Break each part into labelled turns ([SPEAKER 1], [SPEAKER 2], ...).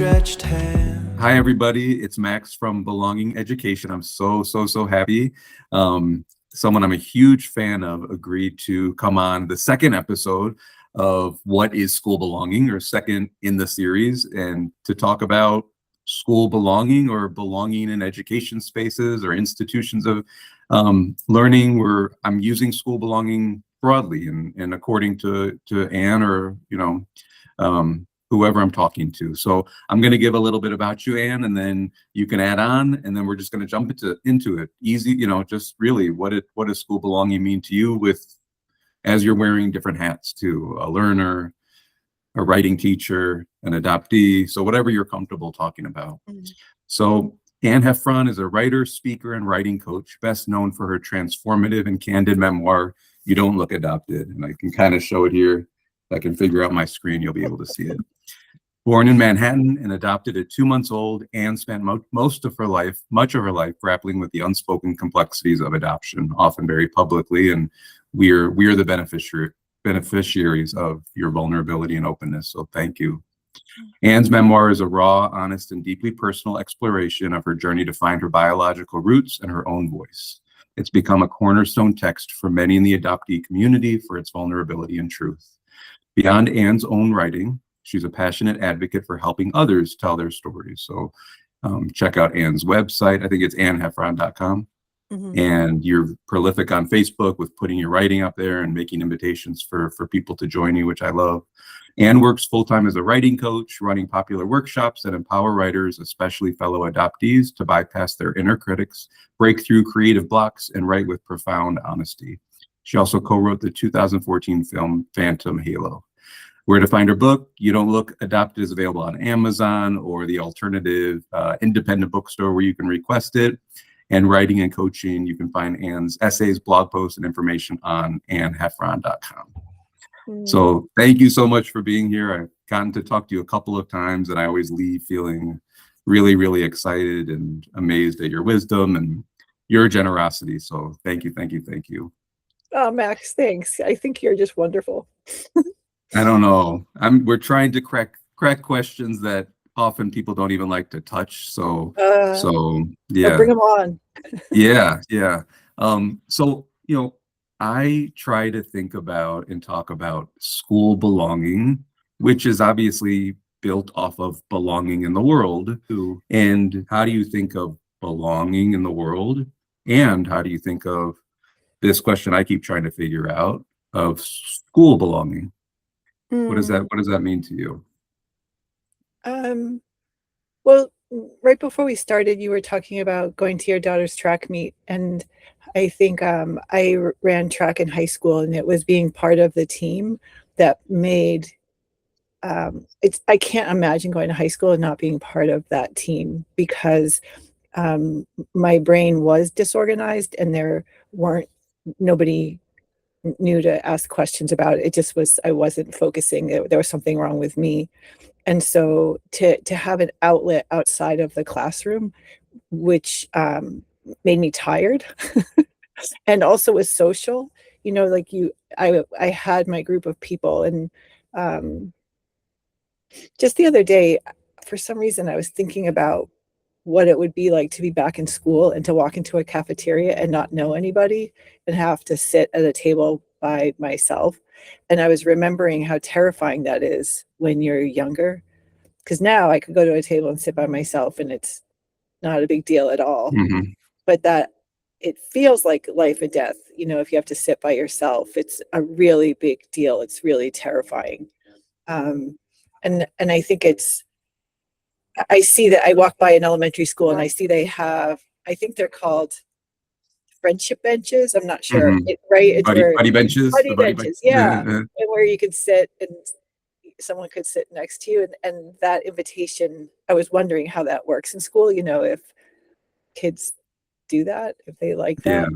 [SPEAKER 1] outstretched hand.
[SPEAKER 2] Hi, everybody. It's Max from Belonging Education. I'm so happy. Someone I'm a huge fan of agreed to come on the second episode of What is School Belonging, or second in the series, and to talk about school belonging or belonging in education spaces or institutions of learning, where I'm using school belonging broadly and according to Anne or whoever I'm talking to. So I'm going to give a little bit about you, Anne, and then you can add on, and then we're just going to jump into it. Easy, just really what does school belonging mean to you as you're wearing different hats too, a learner, a writing teacher, an adoptee, so whatever you're comfortable talking about. So Anne Heffron is a writer, speaker, and writing coach, best known for her transformative and candid memoir, You Don't Look Adopted. And I can kind of show it here. If I can figure out my screen, you'll be able to see it. Born in Manhattan and adopted at 2 months old, Anne spent much of her life grappling with the unspoken complexities of adoption, often very publicly, and we are the beneficiaries of your vulnerability and openness, so thank you. Anne's memoir is a raw, honest, and deeply personal exploration of her journey to find her biological roots and her own voice. It's become a cornerstone text for many in the adoptee community for its vulnerability and truth. Beyond Anne's own writing, she's a passionate advocate for helping others tell their stories. So check out Anne's website. I think it's anneheffron.com. And you're prolific on Facebook with putting your writing up there and making invitations for people to join you, which I love. Anne works full-time as a writing coach, running popular workshops that empower writers, especially fellow adoptees, to bypass their inner critics, break through creative blocks, and write with profound honesty. She also co-wrote the 2014 film Phantom Halo. Where to find her book, You Don't Look Adopted, is available on Amazon or the alternative independent bookstore where you can request it. And writing and coaching, you can find Anne's essays, blog posts, and information on anneheffron.com. So thank you so much for being here. I've gotten to talk to you a couple of times, and I always leave feeling really, really excited and amazed at your wisdom and your generosity. So thank you, thank you, thank you.
[SPEAKER 3] Oh, Max, thanks. I think you're just wonderful.
[SPEAKER 2] I don't know. We're trying to crack questions that often people don't even like to touch. So yeah.
[SPEAKER 3] Bring them on.
[SPEAKER 2] Yeah. So, I try to think about and talk about school belonging, which is obviously built off of belonging in the world. And how do you think of belonging in the world? And how do you think of this question I keep trying to figure out of school belonging? What does that mean to you?
[SPEAKER 3] Well, right before we started, you were talking about going to your daughter's track meet, and I think I ran track in high school, and it was being part of the team that made I can't imagine going to high school and not being part of that team, because my brain was disorganized and nobody knew to ask questions about it. It just was, I wasn't focusing. There was something wrong with me. And so to have an outlet outside of the classroom, which made me tired and also was social, I had my group of people. And just the other day, for some reason, I was thinking about what it would be like to be back in school and to walk into a cafeteria and not know anybody and have to sit at a table by myself. And I was remembering how terrifying that is when you're younger, because now I could go to a table and sit by myself and it's not a big deal at all. But that it feels like life or death, if you have to sit by yourself, it's a really big deal. It's really terrifying. And I think I see that I walk by an elementary school and I see they have, I think they're called friendship benches. I'm not sure. Right? It's
[SPEAKER 2] buddy benches.
[SPEAKER 3] Buddy benches, yeah. And where you could sit and someone could sit next to you. And that invitation, I was wondering how that works in school, if kids do that, if they like that.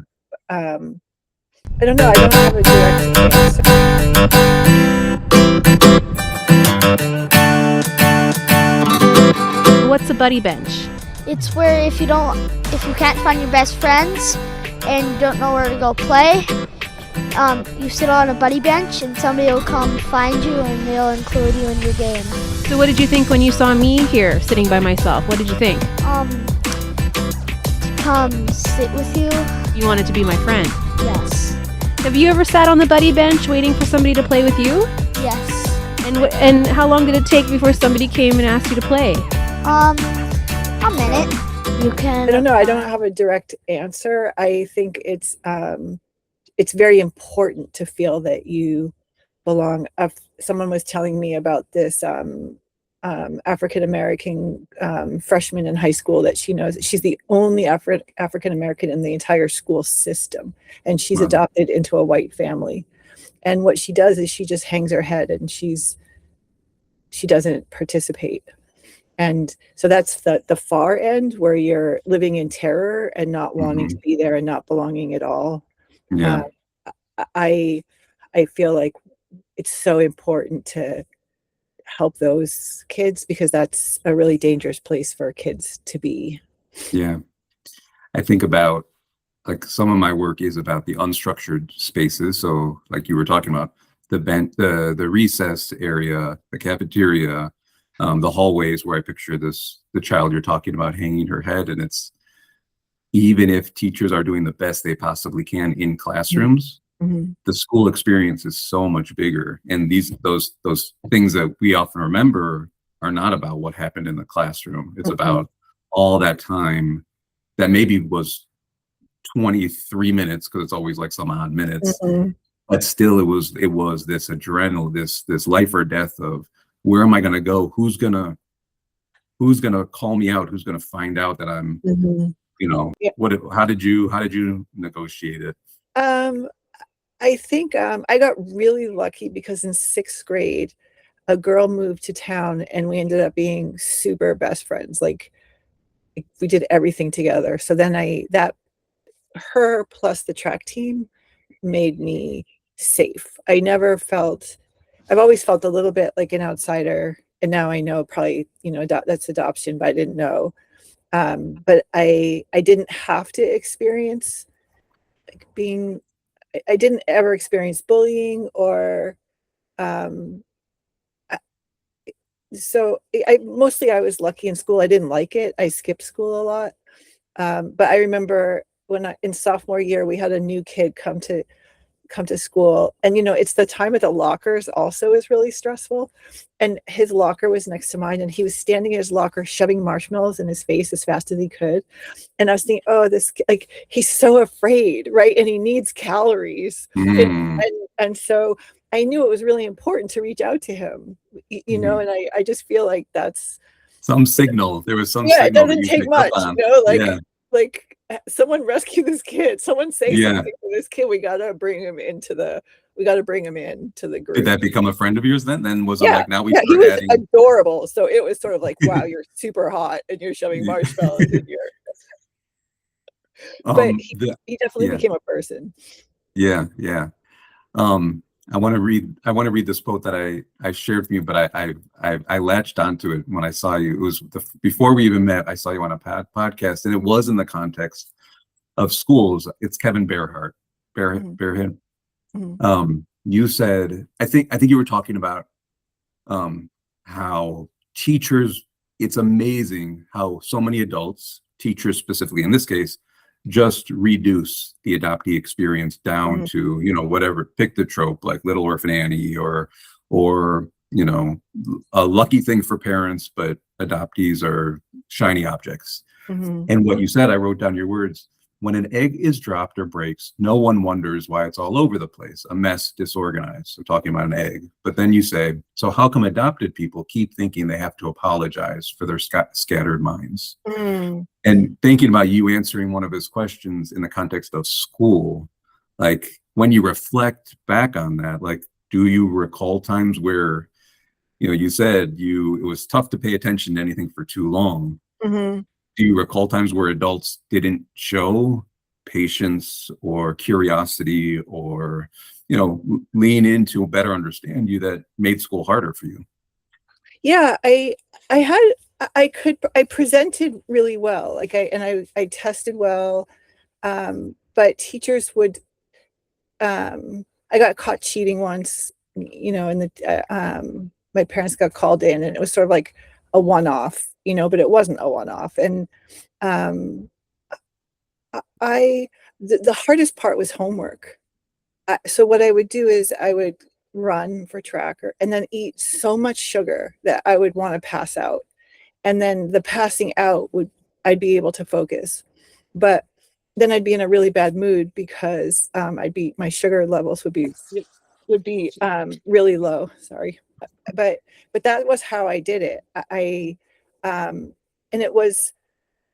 [SPEAKER 3] Yeah. I don't know. I don't have a direct answer.
[SPEAKER 4] What's a buddy bench?
[SPEAKER 5] It's where if you can't find your best friends and you don't know where to go play,
[SPEAKER 1] You sit on a buddy bench and somebody will come find you and they'll include you in your game.
[SPEAKER 4] So what did you think when you saw me here sitting by myself? What did you think?
[SPEAKER 1] To come sit with you.
[SPEAKER 4] You wanted to be my friend.
[SPEAKER 1] Yes.
[SPEAKER 4] Have you ever sat on the buddy bench waiting for somebody to play with you?
[SPEAKER 1] Yes.
[SPEAKER 4] And how long did it take before somebody came and asked you to play?
[SPEAKER 1] A minute. You can.
[SPEAKER 3] I don't know. I don't have a direct answer. I think it's very important to feel that you belong. Someone was telling me about this African American freshman in high school that she knows. She's the only African American in the entire school system, and she's adopted into a white family. And what she does is she just hangs her head and she doesn't participate. And so that's the far end where you're living in terror and not wanting to be there and not belonging at all.
[SPEAKER 2] Yeah.
[SPEAKER 3] I feel like it's so important to help those kids because that's a really dangerous place for kids to be.
[SPEAKER 2] Yeah. I think about, like, some of my work is about the unstructured spaces. So like you were talking about, the recess area, the cafeteria, the hallways where I picture the child you're talking about hanging her head. And it's, even if teachers are doing the best they possibly can in classrooms, the school experience is so much bigger. And those things that we often remember are not about what happened in the classroom. It's about all that time that maybe was 23 minutes, because it's always like some odd minutes, but still it was this adrenaline, this life or death of, where am I going to go? Who's gonna call me out? Who's going to find out that I'm, how did you negotiate it?
[SPEAKER 3] I think I got really lucky because in 6th grade, a girl moved to town and we ended up being super best friends. Like we did everything together. So then her plus the track team made me safe. I've always felt a little bit like an outsider. And now I know probably, that's adoption, but I didn't know. But I didn't have to experience I didn't ever experience bullying or, so I was lucky in school. I didn't like it. I skipped school a lot. But I remember in sophomore year, we had a new kid come to school, and it's the time at the lockers also is really stressful, and his locker was next to mine and he was standing in his locker shoving marshmallows in his face as fast as he could. And I was thinking, oh, this, like, he's so afraid, right? And he needs calories. And so I knew it was really important to reach out to him, and I just feel like that's
[SPEAKER 2] some signal. There was some
[SPEAKER 3] signal.
[SPEAKER 2] It
[SPEAKER 3] doesn't take much, like someone rescue this kid, someone say something to this kid. We gotta bring him into the group.
[SPEAKER 2] Did that become a friend of yours then? Was it like, now we
[SPEAKER 3] he
[SPEAKER 2] start
[SPEAKER 3] was
[SPEAKER 2] adding?
[SPEAKER 3] Adorable. So it was sort of like, wow, you're super hot and you're shoving marshmallows in your but he definitely became a person.
[SPEAKER 2] Yeah. I want to read this quote that I shared with you, but I latched onto it when I saw you. It was before we even met. I saw you on a podcast, and it was in the context of schools. It's Kevin Bearhart. You said, I think you were talking about how teachers. It's amazing how so many adults, teachers specifically in this case, just reduce the adoptee experience down to, whatever, pick the trope, like Little Orphan Annie or a lucky thing for parents, but adoptees are shiny objects. And what you said, I wrote down your words: when an egg is dropped or breaks, no one wonders why it's all over the place, a mess, disorganized. So talking about an egg. But then you say, so how come adopted people keep thinking they have to apologize for their scattered minds? And thinking about you answering one of his questions in the context of school, like, when you reflect back on that, like, do you recall times where, you said it was tough to pay attention to anything for too long. Do you recall times where adults didn't show patience or curiosity or, lean in to better understand you, that made school harder for you?
[SPEAKER 3] Yeah, I presented really well. Like I tested well. But teachers would I got caught cheating once, and my parents got called in, and it was sort of like a one-off, but it wasn't a one-off. And um, the hardest part was homework. So what I would do is I would run for track and then eat so much sugar that I would want to pass out. And then the passing out I'd be able to focus. But then I'd be in a really bad mood because my sugar levels would be really low. Sorry. But that was how I did it. And it was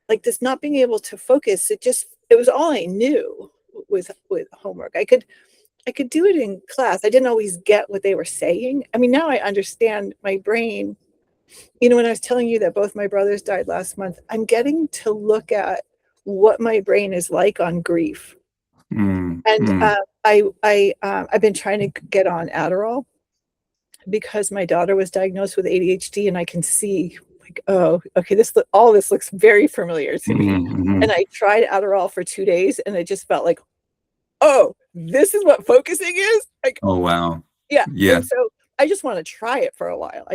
[SPEAKER 3] like this not being able to focus. It was all I knew with homework. I could do it in class. I didn't always get what they were saying. I mean, now I understand my brain. When I was telling you that both my brothers died last month, I'm getting to look at what my brain is like on grief. And I've been trying to get on Adderall because my daughter was diagnosed with ADHD, and I can see like, oh, okay, all this looks very familiar to me. And I tried Adderall for 2 days, and it just felt like, oh, this is what focusing is. Like,
[SPEAKER 2] oh wow,
[SPEAKER 3] yeah.
[SPEAKER 2] Yeah.
[SPEAKER 3] And so I just want to try it for a while.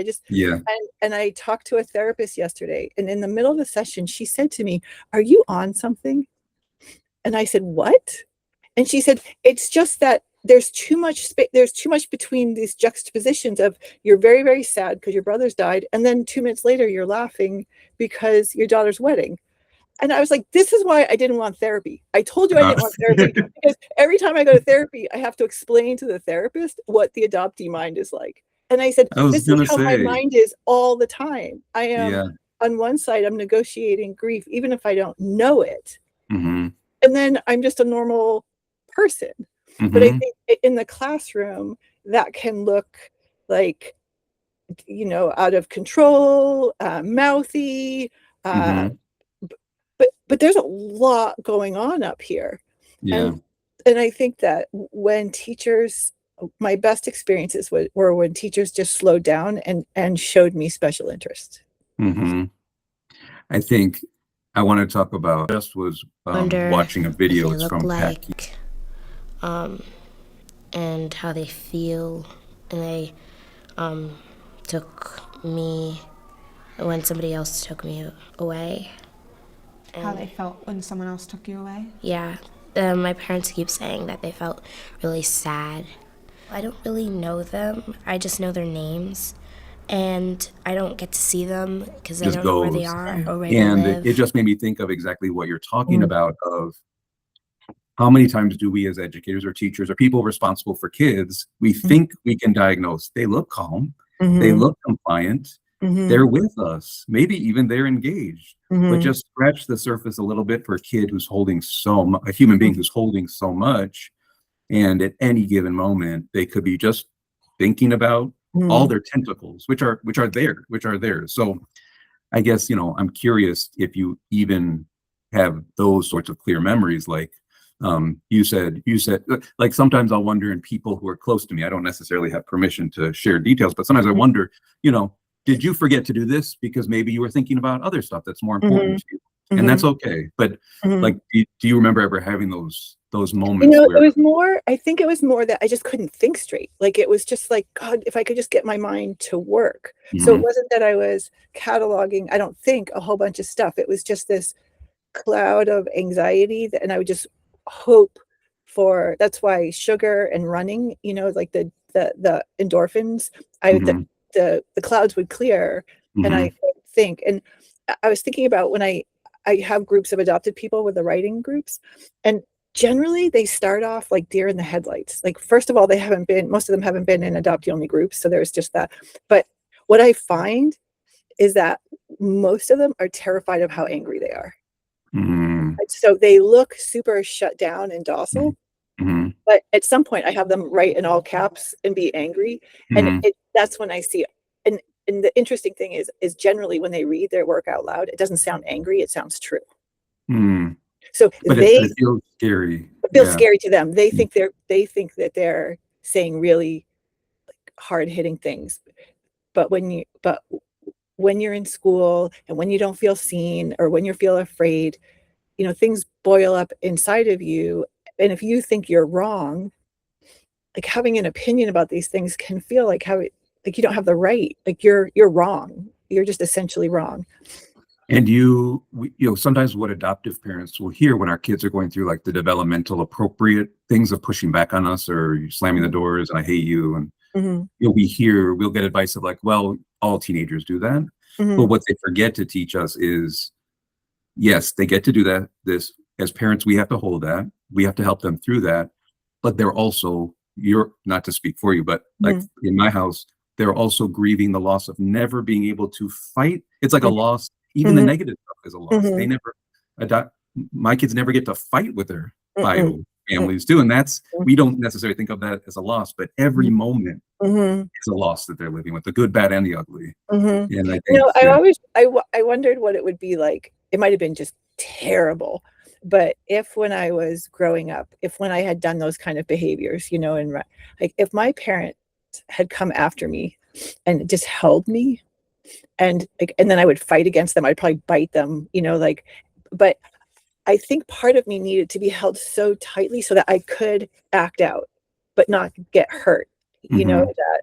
[SPEAKER 3] And I talked to a therapist yesterday, and in the middle of the session, she said to me, "Are you on something?" And I said, "What?" And she said, "It's just that there's too much between these juxtapositions of you're very, very sad because your brothers died, and then 2 minutes later you're laughing because your daughter's wedding." And I was like, this is why I didn't want therapy. I told you I didn't want therapy because every time I go to therapy, I have to explain to the therapist what the adoptee mind is like. And I said, this is how my mind is all the time. I am on one side, I'm negotiating grief, even if I don't know it. And then I'm just a normal person. But I think in the classroom, that can look like, out of control, mouthy, but there's a lot going on up here. And I think that when teachers, my best experiences were when teachers just slowed down and showed me special interest.
[SPEAKER 2] I think I want to talk about just was watching a video. It's from
[SPEAKER 5] like, and how they feel, and they took me when somebody else took me away.
[SPEAKER 6] How they felt when someone else took you away?
[SPEAKER 5] Yeah. My parents keep saying that they felt really sad. I don't really know them. I just know their names. And I don't get to see them because I don't know where they are or where they live.
[SPEAKER 2] And it just made me think of exactly what you're talking about, of how many times do we as educators or teachers or people responsible for kids, we think we can diagnose. They look calm. They look compliant. They're with us. Maybe even they're engaged. But just scratch the surface a little bit for a kid who's holding a human being who's holding so much. And at any given moment, they could be just thinking about all their tentacles, which are there. So I guess, I'm curious if you even have those sorts of clear memories. Like you said, like sometimes I'll wonder in people who are close to me, I don't necessarily have permission to share details, but sometimes I wonder, did you forget to do this because maybe you were thinking about other stuff that's more important to you? And that's okay. But like, do you remember ever having those moments?
[SPEAKER 3] I think it was more that I just couldn't think straight. Like, it was just like, God, if I could just get my mind to work. So it wasn't that I was cataloging, I don't think, a whole bunch of stuff. It was just this cloud of anxiety and I would just hope for, that's why sugar and running, like the endorphins, the clouds would clear and I think. And I was thinking about when I have groups of adopted people with the writing groups, and generally they start off like deer in the headlights. Like, first of all, most of them haven't been in adoptee only groups. So there's just that. But what I find is that most of them are terrified of how angry they are. So they look super shut down and docile. But at some point I have them write in all caps and be angry. And that's when I see, and the interesting thing is generally when they read their work out loud, it doesn't sound angry, it sounds true. So
[SPEAKER 2] it feels scary.
[SPEAKER 3] It feels scary to them. They think that they're saying really like hard-hitting things. But when you're in school and when you don't feel seen or when you feel afraid, things boil up inside of you. And if you think you're wrong, like having an opinion about these things can feel like like you don't have the right, like you're wrong. You're just essentially wrong.
[SPEAKER 2] And sometimes what adoptive parents will hear when our kids are going through like the developmental appropriate things of pushing back on us or slamming the doors and I hate you. And we'll get advice of like, well, all teenagers do that. But what they forget to teach us is, yes, they get to do that. This, as parents, we have to hold that. We have to help them through that. But they're also, you're not to speak for you, but like in my house, they're also grieving the loss of never being able to fight. It's like a loss. Even the negative stuff is a loss. They never my kids never get to fight with their bio families too. And that's, we don't necessarily think of that as a loss, but every moment is a loss that they're living with, the good, bad, and the ugly. And I think,
[SPEAKER 3] I wondered what it would be like. It might've been just terrible, but if when I was growing up, when I had done those kind of behaviors, and like if my parents had come after me and just held me, and then I would fight against them. I'd probably bite them, but I think part of me needed to be held so tightly so that I could act out, but not get hurt, that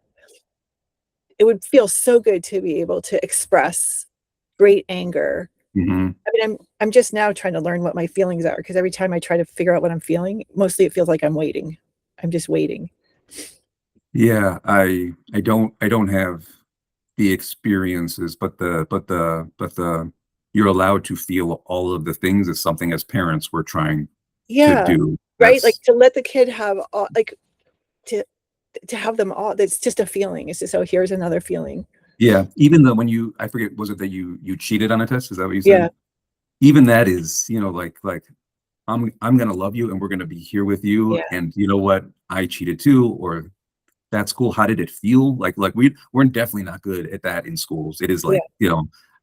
[SPEAKER 3] it would feel so good to be able to express great anger. I mean, I'm just now trying to learn what my feelings are, because every time I try to figure out what I'm feeling, mostly it feels like I'm waiting. I'm just waiting.
[SPEAKER 2] Yeah, I don't have the experiences, but you're allowed to feel all of the things is something as parents we're trying to do.
[SPEAKER 3] Right? Like to let the kid have all, like to have them all. That's just a feeling. It's just, oh, here's another feeling.
[SPEAKER 2] Yeah. Even though I forget, was it that you cheated on a test? Is that what you said?
[SPEAKER 3] Yeah.
[SPEAKER 2] Even that is, like I'm gonna love you and we're gonna be here with you.
[SPEAKER 3] Yeah.
[SPEAKER 2] And you know what? I cheated too, or that's cool. How did it feel? Like we're definitely not good at that in schools. It is like,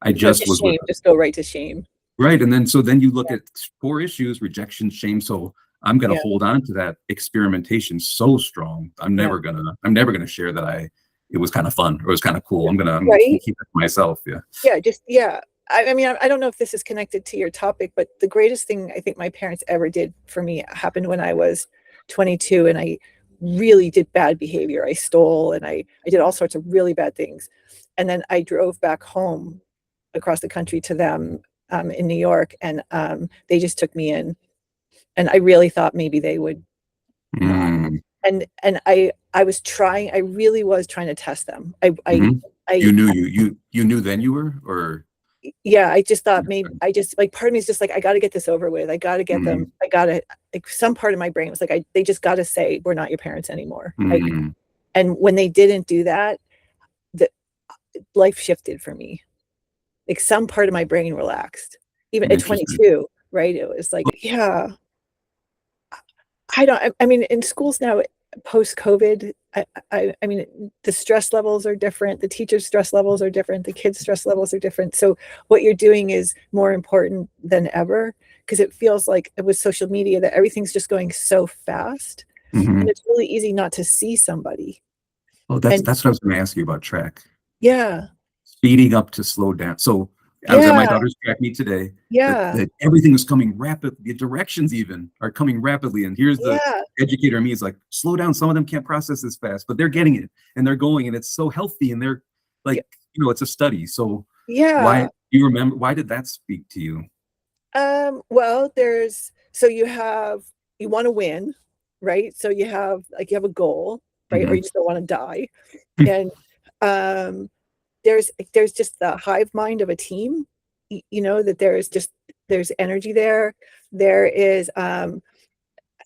[SPEAKER 2] I just was
[SPEAKER 3] shame. Just go right to shame.
[SPEAKER 2] Right. And then you look at 4 issues: rejection, shame. So I'm gonna hold on to that experimentation so strong. I'm never gonna share that it was kind of fun or it was kind of cool. I'm gonna keep it to myself. Yeah.
[SPEAKER 3] I mean, I don't know if this is connected to your topic, but the greatest thing I think my parents ever did for me happened when I was 22 and I really did bad behavior. I stole and I did all sorts of really bad things. And then I drove back home across the country to them in New York, and they just took me in. And I really thought maybe they would not. And I really was trying to test them.
[SPEAKER 2] You knew then you were, or
[SPEAKER 3] yeah, I just thought maybe like part of me is just like, I got to get this over with. I got to get them. I got to, like, some part of my brain was like, they just got to say, we're not your parents anymore. And when they didn't do that, life shifted for me. Like some part of my brain relaxed, even at 22, right? It was like, yeah, I mean, in schools now, post-COVID, I mean, the stress levels are different. The teachers' stress levels are different. The kids' stress levels are different. So what you're doing is more important than ever, because it feels like with social media that everything's just going so fast. And it's really easy not to see somebody.
[SPEAKER 2] Oh, that's what I was going to ask you about track.
[SPEAKER 3] Yeah.
[SPEAKER 2] Speeding up to slow down. So I was at my daughter's track meet today.
[SPEAKER 3] Yeah.
[SPEAKER 2] Everything is coming rapid. The directions even are coming rapidly. And here's the educator in me is like, slow down. Some of them can't process this fast, but they're getting it and they're going, and it's so healthy. And they're like, it's a study. So why do you remember? Why did that speak to you?
[SPEAKER 3] Well, you want to win, right? So you have a goal, right? Or you just don't want to die. And there's just the hive mind of a team, that there's energy there. There is,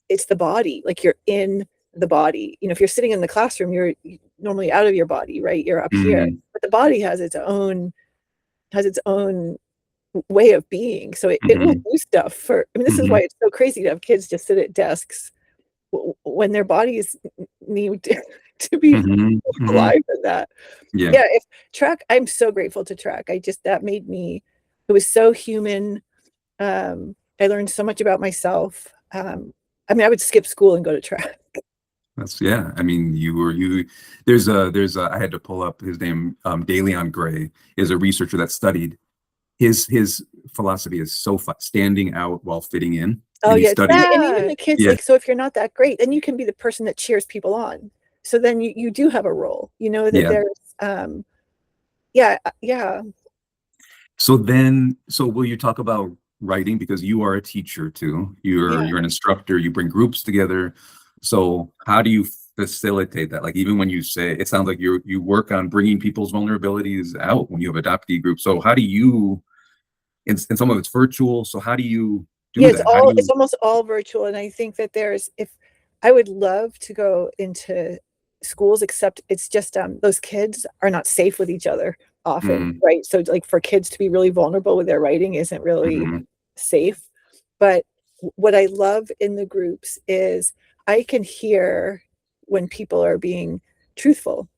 [SPEAKER 3] it's the body, like you're in the body. If you're sitting in the classroom, you're normally out of your body, right? You're up here, but the body has its own way of being. So it will do stuff this is why it's so crazy to have kids just sit at desks when their bodies need to be alive in that. If track, I'm so grateful to track. That made me, it was so human. I learned so much about myself. I mean, I would skip school and go to track.
[SPEAKER 2] I mean, there's I had to pull up his name. DeLeon Gray is a researcher that studied his philosophy is so standing out while fitting in.
[SPEAKER 3] Oh,
[SPEAKER 2] and you
[SPEAKER 3] yeah.
[SPEAKER 2] study.
[SPEAKER 3] And even the kids,
[SPEAKER 2] Yeah.
[SPEAKER 3] like, so if you're not that great, then you can be the person that cheers people on. So then you do have a role, you know, that
[SPEAKER 2] Yeah.
[SPEAKER 3] there's, yeah.
[SPEAKER 2] So will you talk about writing, because you are a teacher too?
[SPEAKER 3] Yeah.
[SPEAKER 2] You're an instructor, you bring groups together. So how do you facilitate that? Like, even when you say, it sounds like you work on bringing people's vulnerabilities out when you have adoptee groups. So how do you, and some of it's virtual, so how do you do
[SPEAKER 3] Yeah,
[SPEAKER 2] that? How do
[SPEAKER 3] it's
[SPEAKER 2] you?
[SPEAKER 3] almost all virtual. And I think that if I would love to go into schools, except it's just those kids are not safe with each other often,
[SPEAKER 2] Mm,
[SPEAKER 3] right? So like for kids to be really vulnerable with their writing isn't really
[SPEAKER 2] mhm,
[SPEAKER 3] safe. But what I love in the groups is I can hear when people are being truthful.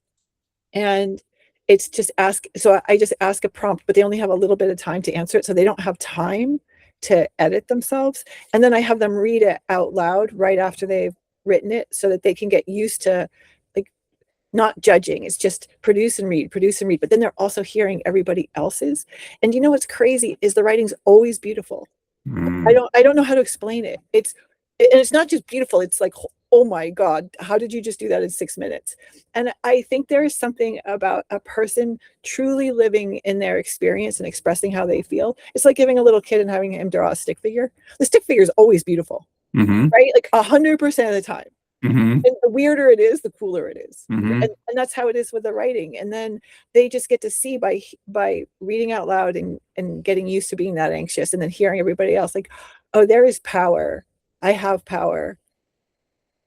[SPEAKER 3] And it's just so I just ask a prompt, but they only have a little bit of time to answer it. So they don't have time to edit themselves. And then I have them read it out loud right after they've written it so that they can get used to like not judging. It's just produce and read, produce and read. But then they're also hearing everybody else's. And you know what's crazy is the writing's always beautiful.
[SPEAKER 2] mm,
[SPEAKER 3] I don't know how to explain it. It's not just beautiful. It's like, oh my God, how did you just do that in 6 minutes? And I think there is something about a person truly living in their experience and expressing how they feel. It's like giving a little kid and having him draw a stick figure. The stick figure is always beautiful,
[SPEAKER 2] mhm,
[SPEAKER 3] right? Like 100% of the time.
[SPEAKER 2] mhm,
[SPEAKER 3] And the weirder it is, the cooler it is.
[SPEAKER 2] mhm.
[SPEAKER 3] And that's how it is with the writing. And then they just get to see by reading out loud and getting used to being that anxious and then hearing everybody else like, oh, there is power. I have power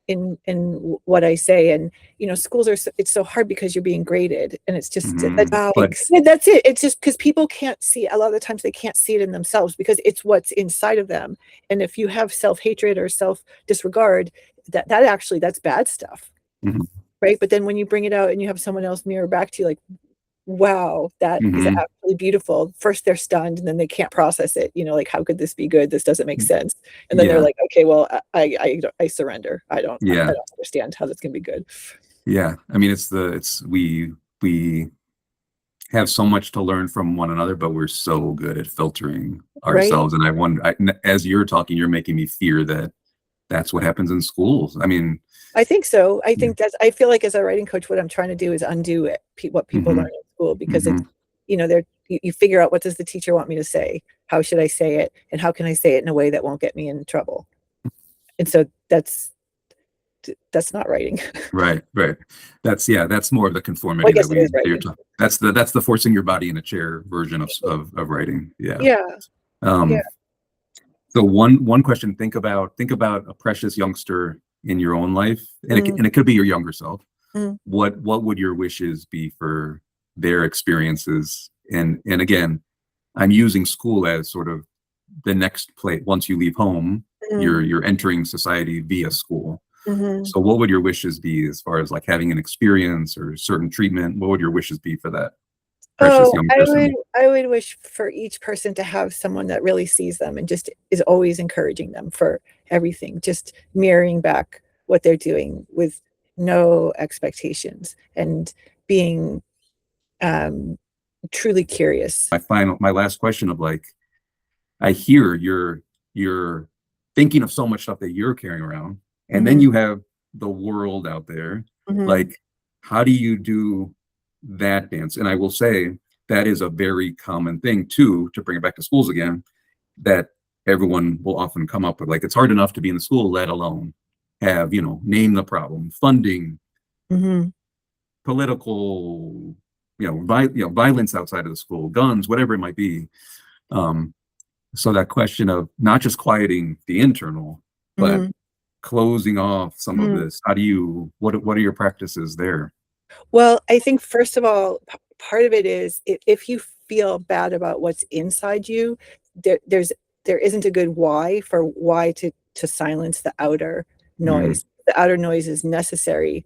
[SPEAKER 3] in what I say. And you know, schools it's so hard because you're being graded and it's just that's
[SPEAKER 2] But
[SPEAKER 3] that's it. It's just because people can't see, a lot of the times they can't see it in themselves because it's what's inside of them. And if you have self-hatred or self-disregard, that's bad stuff.
[SPEAKER 2] mhm,
[SPEAKER 3] Right. But then when you bring it out and you have someone else mirror back to you like, wow, that is
[SPEAKER 2] mhm,
[SPEAKER 3] actually beautiful. First they're stunned and then they can't process it, you know, like how could this be good? This doesn't make sense. And then they're
[SPEAKER 2] yeah,
[SPEAKER 3] like, okay, well, I surrender. I
[SPEAKER 2] yeah,
[SPEAKER 3] don't understand how this can be good.
[SPEAKER 2] yeah. I mean, we have so much to learn from one another, but we're so good at filtering
[SPEAKER 3] Right.
[SPEAKER 2] ourselves. And I wonder, as you're talking, you're making me fear that that's what happens in schools. I mean,
[SPEAKER 3] I think so. I
[SPEAKER 2] yeah.
[SPEAKER 3] think I feel like as a writing coach, what I'm trying to do is undo it, what people learn
[SPEAKER 2] Mhm,
[SPEAKER 3] in school, because it's,
[SPEAKER 2] mhm.
[SPEAKER 3] you know, you figure out what does the teacher want me to say? How should I say it? And how can I say it in a way that won't get me in trouble? And so that's not writing.
[SPEAKER 2] Right, right. That's more of the
[SPEAKER 3] Well, I
[SPEAKER 2] conformity
[SPEAKER 3] guess it is
[SPEAKER 2] that you're
[SPEAKER 3] writing.
[SPEAKER 2] talking. That's the forcing your body in a chair version of writing. Yeah.
[SPEAKER 3] Yeah. Yeah.
[SPEAKER 2] Um, so one question, think about a precious youngster in your own life, and
[SPEAKER 3] Mm,
[SPEAKER 2] it could be your younger self.
[SPEAKER 3] mm,
[SPEAKER 2] What would your wishes be for their experiences? And again, I'm using school as sort of the next place. Once you leave home,
[SPEAKER 3] mm,
[SPEAKER 2] you're entering society via school.
[SPEAKER 3] mhm.
[SPEAKER 2] So what would your wishes be as far as like having an experience or certain treatment? What would your wishes be for that precious
[SPEAKER 3] Oh,
[SPEAKER 2] young person?
[SPEAKER 3] I would wish for each person to have someone that really sees them and just is always encouraging them for everything, just mirroring back what they're doing with no expectations and being um, truly curious.
[SPEAKER 2] My last question of like, I hear you're thinking of so much stuff that you're carrying around, and then
[SPEAKER 3] Mhm,
[SPEAKER 2] you have the world out there.
[SPEAKER 3] mhm,
[SPEAKER 2] Like, how do you do that dance? And I will say that is a very common thing too, to bring it back to schools again, that everyone will often come up with. Like, it's hard enough to be in the school, let alone have, name the problem, funding,
[SPEAKER 3] mhm,
[SPEAKER 2] political, violence outside of the school, guns, whatever it might be. Um, so that question of not just quieting the internal, but
[SPEAKER 3] mhm,
[SPEAKER 2] closing off some of
[SPEAKER 3] mhm.
[SPEAKER 2] this. What are your practices there?
[SPEAKER 3] Well, I think first of all, part of it is if you feel bad about what's inside you, there isn't a good why to silence the outer
[SPEAKER 2] Mm,
[SPEAKER 3] noise. The outer noise is necessary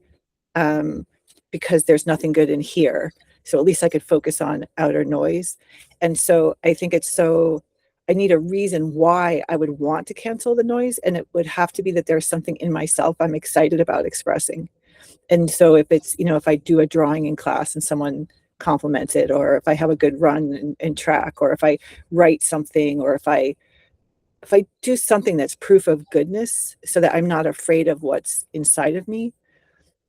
[SPEAKER 3] um, because there's nothing good in here. So at least I could focus on outer noise. And so I think I need a reason why I would want to cancel the noise. And it would have to be that there's something in myself I'm excited about expressing. And so if it's, if I do a drawing in class and someone compliments it, or if I have a good run in track, or if I write something, or if I do something that's proof of goodness, so that I'm not afraid of what's inside of me.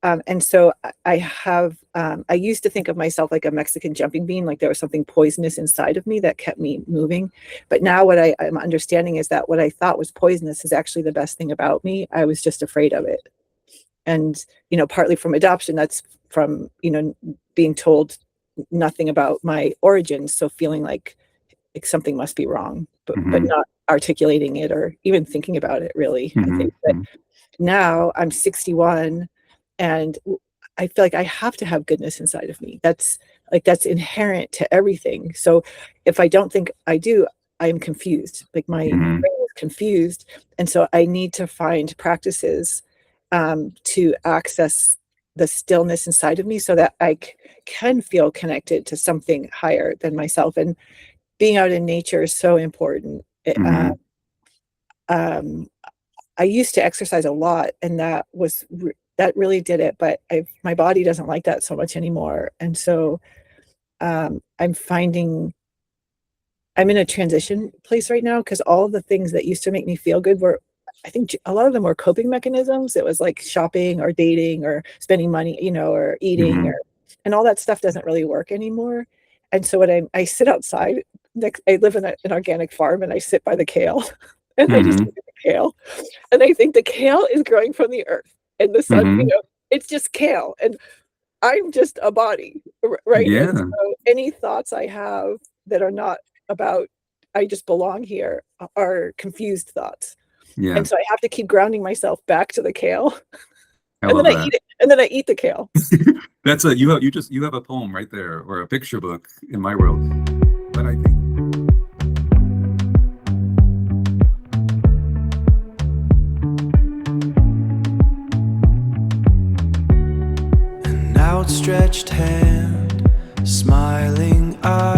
[SPEAKER 3] And so I used to think of myself like a Mexican jumping bean, like there was something poisonous inside of me that kept me moving. But now what I'm understanding is that what I thought was poisonous is actually the best thing about me. I was just afraid of it. And, partly from adoption, that's from, being told nothing about my origins. So feeling like something must be wrong, but not articulating it or even thinking about it, really. I think that now I'm 61 and I feel like I have to have goodness inside of me. That's inherent to everything. So if I don't think I do, I am confused. Like my brain is confused. And so I need to find practices to access the stillness inside of me so that I can feel connected to something higher than myself. And being out in nature is so important. I used to exercise a lot, and that really did it, but my body doesn't like that so much anymore. And so I'm finding I'm in a transition place right now, because all the things that used to make me feel good I think a lot of them were coping mechanisms. It was like shopping or dating or spending money, or eating, and all that stuff doesn't really work anymore. And so I sit outside. I live in an organic farm, and I sit by the kale, and I just look at the kale, and I think the kale is growing from the earth, and the sun, it's just kale, and I'm just a body, right?
[SPEAKER 2] Yeah.
[SPEAKER 3] And so any thoughts I have that are not about I just belong here are confused thoughts.
[SPEAKER 2] Yeah.
[SPEAKER 3] And so I have to keep grounding myself back to the kale.
[SPEAKER 2] I
[SPEAKER 3] And
[SPEAKER 2] love
[SPEAKER 3] then I
[SPEAKER 2] that.
[SPEAKER 3] eat it. And then I eat the kale.
[SPEAKER 2] That's you have a poem right there, or a picture book in my world. But I think
[SPEAKER 7] An outstretched hand, smiling eyes.